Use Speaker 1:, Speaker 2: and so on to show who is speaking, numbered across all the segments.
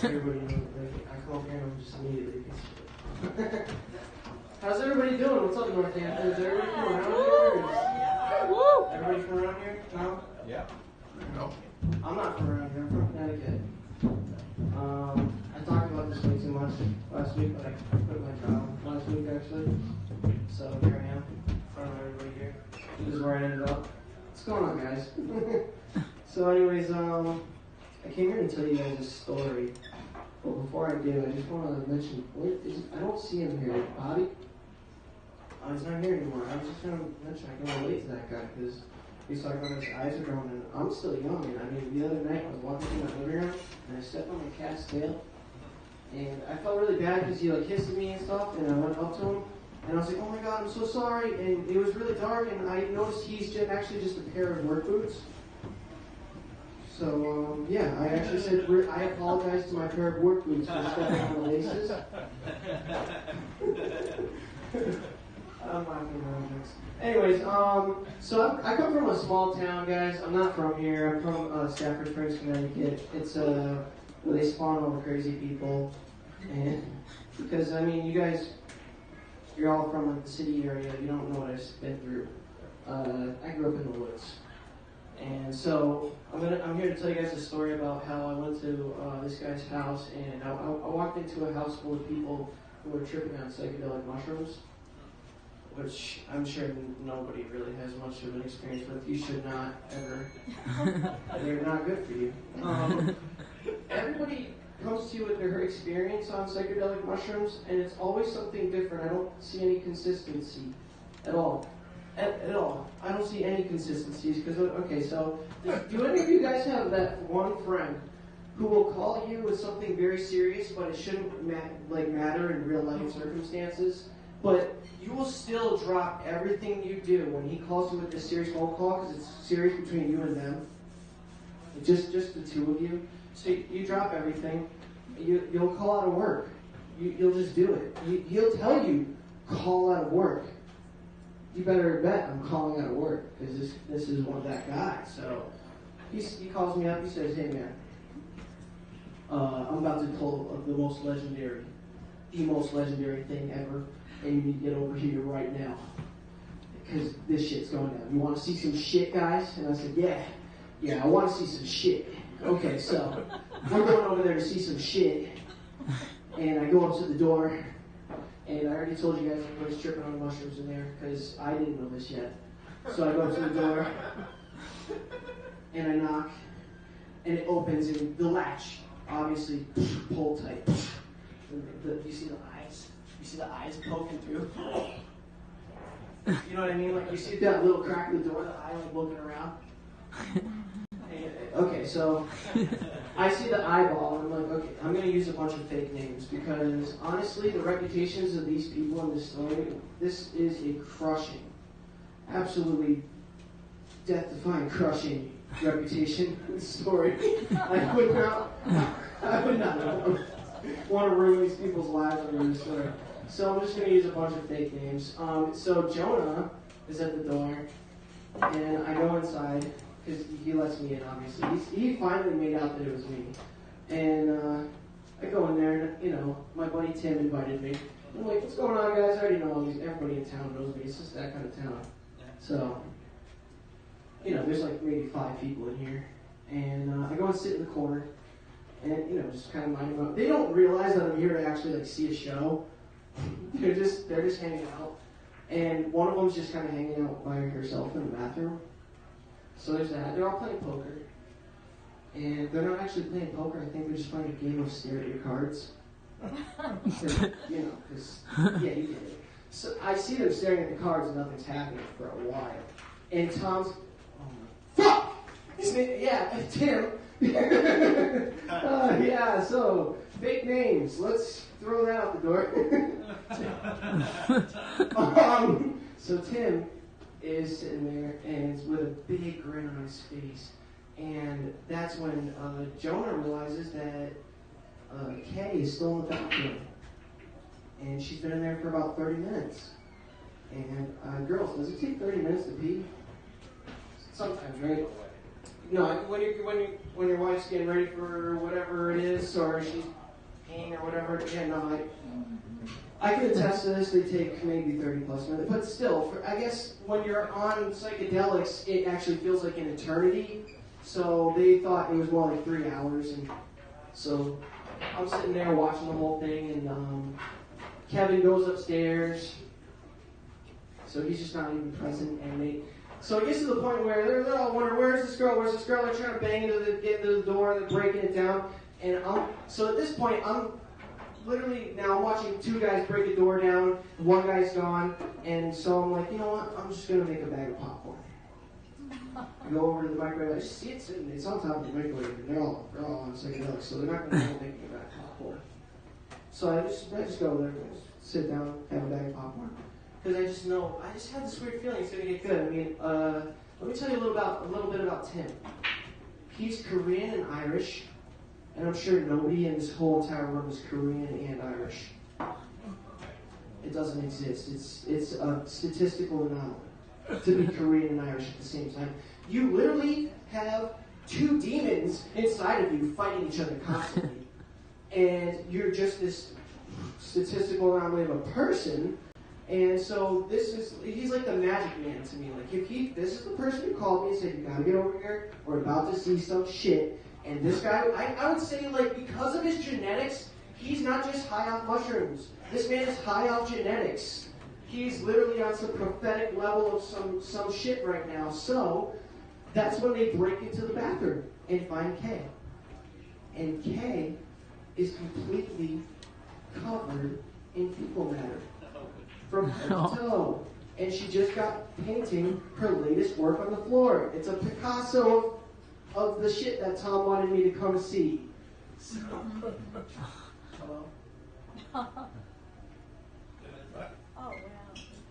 Speaker 1: everybody knows. Like, I come up here and I'm just immediately How's everybody doing? What's up, Northampton? Is everybody from around here? Woo! Everybody from around here? No?
Speaker 2: Yeah. No.
Speaker 1: I'm not from around here. I'm from Connecticut. I talked about this way too much last week, but I quit my job last week, actually. So here I am, in front of everybody here. This is where I ended up. What's going on, guys? So anyways, I came here to tell you guys a story. But before I do, I just want to mention, I don't see him here. Bobby? Oh, he's not here anymore. I was just going to mention, I can relate to that guy, because he's talking about his eyes are growing, and I'm still young. And I mean, the other night I was walking through my living room, and I stepped on my cat's tail, and I felt really bad because he like hissed at me and stuff, and I went up to him, and I was like, oh my god, I'm so sorry, and it was really dark, and I noticed he's actually just a pair of work boots. So, yeah, I actually said, I apologize to my pair of work boots for stepping on the laces. I'm laughing around this. Anyways, so I come from a small town, guys. I'm not from here. I'm from Stafford Springs, Connecticut. It's where they spawn all the crazy people. And because, I mean, you guys, you're all from like, the city area. You don't know what I've been through. I grew up in the woods. And so I'm here to tell you guys a story about how I went to this guy's house, and I walked into a house full of people who were tripping on psychedelic mushrooms, which I'm sure nobody really has much of an experience with. You should not ever. They're not good for you. Everybody comes to you with their experience on psychedelic mushrooms, and it's always something different. I don't see any consistency at all. At all. I don't see any consistencies because, okay, so do any of you guys have that one friend who will call you with something very serious, but it shouldn't matter in real life circumstances, but you will still drop everything you do when he calls you with this serious phone call because it's serious between you and them, just the two of you. So you drop everything. You'll call out of work. You'll just do it. He'll tell you, call out of work. You better bet I'm calling out of work because this is one of that guy. So he calls me up. He says, "Hey man, I'm about to pull the most legendary thing ever, and you need to get over here right now because this shit's going down. You want to see some shit, guys?" And I said, "Yeah, I want to see some shit." Okay, so we're going over there to see some shit, and I go up to the door. And I already told you guys everybody's tripping on mushrooms in there because I didn't know this yet. So I go to the door and I knock and it opens and the latch obviously pulled tight. You see the eyes? You see the eyes poking through? You know what I mean? Like you see that little crack in the door, the eye like looking around. Okay, so I see the eyeball, and I'm like, okay, I'm going to use a bunch of fake names, because honestly, the reputations of these people in this story, this is a crushing, absolutely death-defying, crushing reputation story. I would not want to ruin these people's lives over this story. So I'm just going to use a bunch of fake names. So Jonah is at the door, and I go inside, because he lets me in, obviously. He finally made out that it was me. And I go in there, and, you know, my buddy Tim invited me. I'm like, what's going on, guys? I already know everybody in town knows me. It's just that kind of town. So, you know, there's like maybe 5 people in here. And I go and sit in the corner, and, you know, just kind of mind them up. They don't realize that I'm here to actually, like, see a show. They're just hanging out. And one of them's just kind of hanging out by herself in the bathroom. So there's that. They're all playing poker. And they're not actually playing poker. I think they're just playing a game of stare at your cards. You get it. So I see them staring at the cards and nothing's happening for a while. And Tom's, oh my, fuck! His name, yeah, Tim. Yeah, so, fake names. Let's throw that out the door. So Tim is sitting there and with a big grin on his face, and that's when Jonah realizes that Kay is still in the bathroom, and she's been in there for about 30 minutes. And girls, does it take 30 minutes to pee? Sometimes, right? No, when your wife's getting ready for whatever it is, or she's peeing or whatever. Yeah, no, I can attest to this. They take maybe 30 plus minutes, but still, I guess when you're on psychedelics, it actually feels like an eternity. So they thought it was more like 3 hours, and so I'm sitting there watching the whole thing, and Kevin goes upstairs, so he's just not even present, and so it gets to the point where they're all wondering, where's this girl? They're trying to bang into the door, they're breaking it down, and so at this point, I'm literally now watching two guys break a door down, one guy's gone, and so I'm like, you know what, I'm just going to make a bag of popcorn. I go over to the microwave, I just see it sitting, it's on top of the microwave, and they're all on psychedelics, so they're not going to be making a bag of popcorn. So I just go there, sit down, have a bag of popcorn. Because I just had this weird feeling it's going to get good. I mean, let me tell you a little bit about Tim. He's Korean and Irish, and I'm sure nobody in this whole entire room is Korean and Irish. It doesn't exist. It's a statistical anomaly to be Korean and Irish at the same time. You literally have two demons inside of you fighting each other constantly, and you're just this statistical anomaly of a person. And so he's like the magic man to me. Like this is the person who called me and said, you gotta get over here, we're about to see some shit. And this guy, I would say, like, because of his genetics, he's not just high off mushrooms. This man is high off genetics. He's literally on some prophetic level of some shit right now. So that's when they break into the bathroom and find Kay. And Kay is completely covered in fecal matter from head to toe. And she just got painting her latest work on the floor. It's a Picasso of the shit that Tom wanted me to come see. So, hello?
Speaker 2: Oh, wow.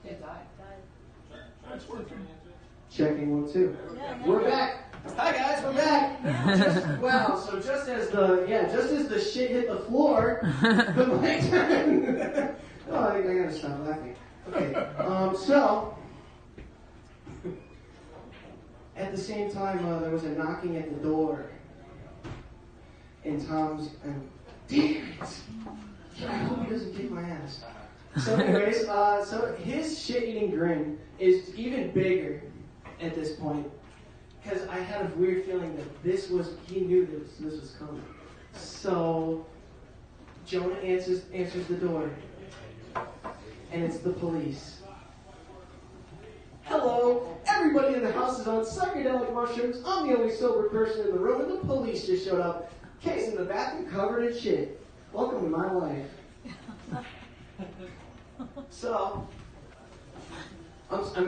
Speaker 2: It died.
Speaker 1: Checking 1, 2.
Speaker 2: Yeah,
Speaker 1: We're back. Hi guys, we're back.
Speaker 2: Yeah.
Speaker 1: So just as the shit hit the floor, the mic turned. Oh, I gotta stop laughing. Okay. So at the same time, there was a knocking at the door, and damn it! I hope he doesn't kick my ass. So anyways, so his shit-eating grin is even bigger at this point, because I had a weird feeling that he knew this was coming. So Jonah answers the door, and it's the police. Hello, everybody in the house is on psychedelic mushrooms. I'm the only sober person in the room, and the police just showed up. Kay's in the bathroom covered in shit. Welcome to my life. So, I'm still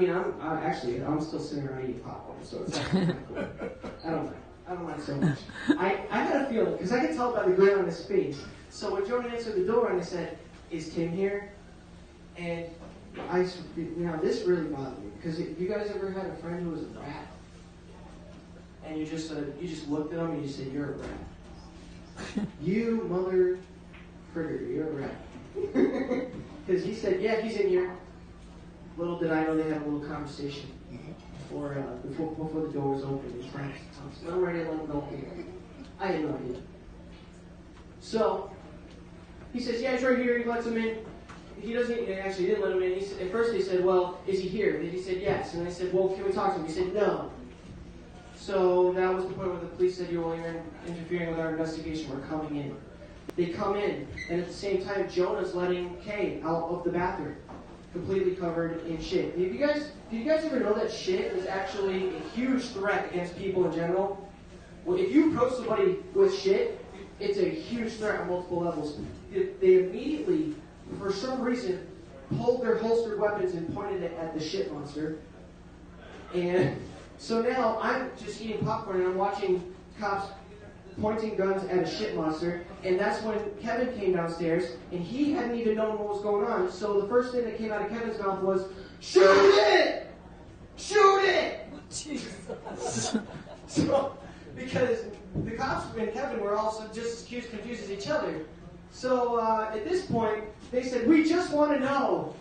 Speaker 1: sitting around eating popcorn, so it's actually kind of cool. I don't mind so much. I had a feeling, because I could tell by the grin on his face. So when Jordan answered the door and I said, "Is Tim here?" And this really bothered me, because you guys ever had a friend who was a rat? And you just looked at him and you said, "You're a rat. You mother fritter, you're a rat." Because he said, "Yeah, he's in here." Little did I know they had a little conversation before the door was open. He's like, "I'm ready to let him go here." I had no idea. So he says, "Yeah, he's right here." He lets him in. He didn't let him in. At first they said, "Well, is he here?" And he said, "Yes." And I said, "Well, can we talk to him?" He said, "No." So that was the point where the police said, "You're interfering with our investigation. We're coming in." They come in, and at the same time, Jonah's letting Kay out of the bathroom, completely covered in shit. Did you guys ever know that shit is actually a huge threat against people in general? Well, if you approach somebody with shit, it's a huge threat on multiple levels. They immediately, for some reason, pulled their holstered weapons and pointed it at the shit monster. And so now I'm just eating popcorn and I'm watching cops pointing guns at a shit monster. And that's when Kevin came downstairs and he hadn't even known what was going on. So the first thing that came out of Kevin's mouth was, "Shoot it! Shoot it!" Jesus. So, because the cops and Kevin were also just as confused as each other. So at this point, they said, "We just want to know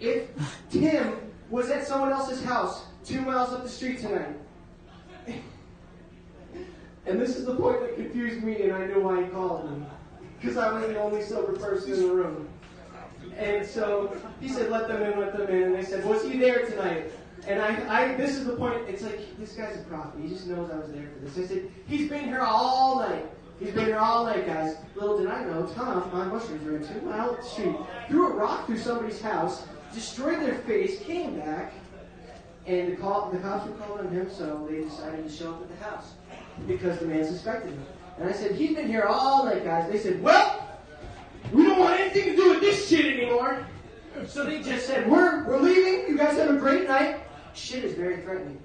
Speaker 1: if Tim was at someone else's house 2 miles up the street tonight." And this is the point that confused me, and I knew why he called me. Because I was the only sober person in the room. And so he said, let them in. And they said, was he there tonight? And this is the point. It's like, this guy's a prophet. He just knows I was there for this. I said, he's been here all night. He's been here all night, guys. Little did I know, Tom, my mushrooms ran 2 miles up the street, threw a rock through somebody's house, destroyed their face, came back, and the cops were called on him, so they decided to show up at the house because the man suspected him. And I said, he's been here all night, guys. They said, well, we don't want anything to do with this shit anymore. So they just said, we're leaving. You guys have a great night. Shit is very threatening.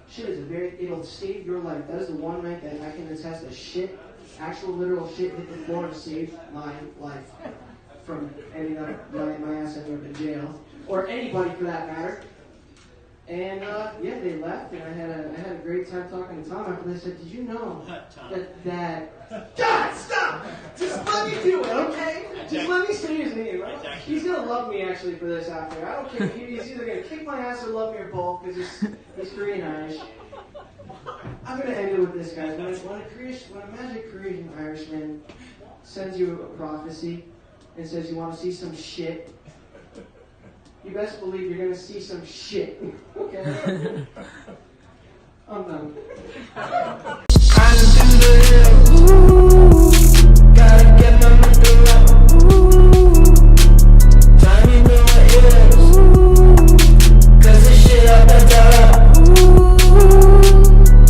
Speaker 1: Shit is it'll save your life. That is the one night that I can attest that shit, actual literal shit hit the floor and saved my life from ending up, my ass ending up in jail. Or anybody for that matter. And yeah, they left, and I had a great time talking to Tom after they said, did you know that God, stop! Just let me do it, okay? Just let me say his name. He's gonna love me actually for this after. I don't care. He's either gonna kick my ass or love me or both because he's Korean Irish. I'm gonna end it with this, guys. When a magic Korean Irishman sends you a prophecy and says you want to see some shit, you best believe you're going to see some shit. Okay? I'm done.